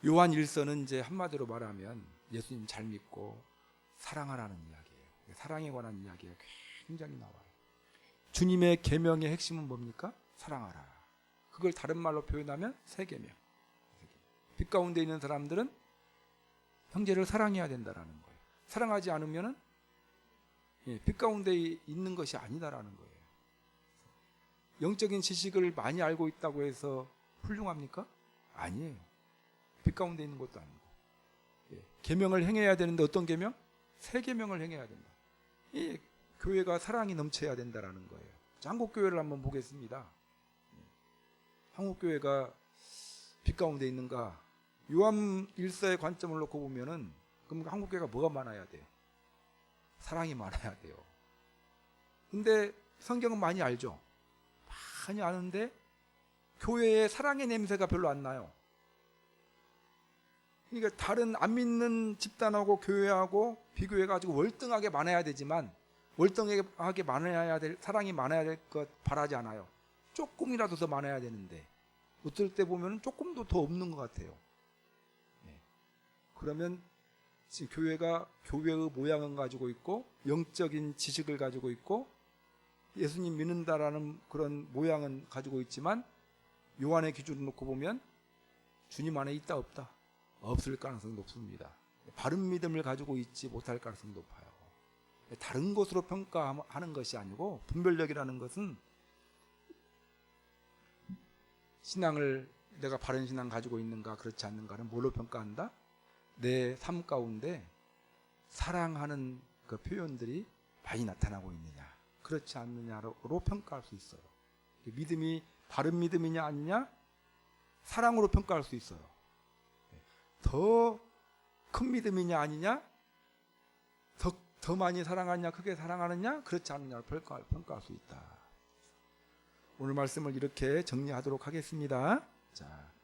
1서는 이제 한마디로 말하면 예수님 잘 믿고 사랑하라는 이야기예요. 사랑에 관한 이야기가 굉장히 나와요. 주님의 계명의 핵심은 뭡니까? 사랑하라. 그걸 다른 말로 표현하면 세 계명. 빛 가운데 있는 사람들은 형제를 사랑해야 된다라는 거예요. 사랑하지 않으면은 빛 가운데 있는 것이 아니다라는 거예요. 영적인 지식을 많이 알고 있다고 해서 훌륭합니까? 아니에요. 빛 가운데 있는 것도 아니고. 계명을 행해야 되는데 어떤 계명? 세 계명을 행해야 된다. 이 교회가 사랑이 넘쳐야 된다라는 거예요. 한국 교회를 한번 보겠습니다. 한국 교회가 빛 가운데 있는가? 요한 1서의 관점을 놓고 보면은 그럼 한국 교회가 뭐가 많아야 돼요? 사랑이 많아야 돼요. 근데 성경은 많이 알죠? 많이 아는데 교회에 사랑의 냄새가 별로 안 나요. 그러니까 다른 안 믿는 집단하고 교회하고 비교해가지고 월등하게 많아야 되지만 월등하게 많아야 될 사랑이 많아야 될 것 바라지 않아요. 조금이라도 더 많아야 되는데 어떨 때 보면 조금도 더 없는 것 같아요. 그러면 지금 교회가 교회의 모양을 가지고 있고 영적인 지식을 가지고 있고 예수님 믿는다라는 그런 모양은 가지고 있지만 요한의 기준을 놓고 보면 주님 안에 있다 없다? 없을 가능성이 높습니다. 바른 믿음을 가지고 있지 못할 가능성이 높아요. 다른 것으로 평가하는 것이 아니고 분별력이라는 것은 신앙을 내가 바른 신앙 가지고 있는가 그렇지 않는가는 뭘로 평가한다? 내 삶 가운데 사랑하는 그 표현들이 많이 나타나고 있느냐 그렇지 않느냐로 평가할 수 있어요. 믿음이 바른 믿음이냐 아니냐 사랑으로 평가할 수 있어요. 더 큰 믿음이냐 아니냐 더 많이 사랑하느냐 크게 사랑하느냐 그렇지 않느냐로 평가할 수 있다. 오늘 말씀을 이렇게 정리하도록 하겠습니다. 자.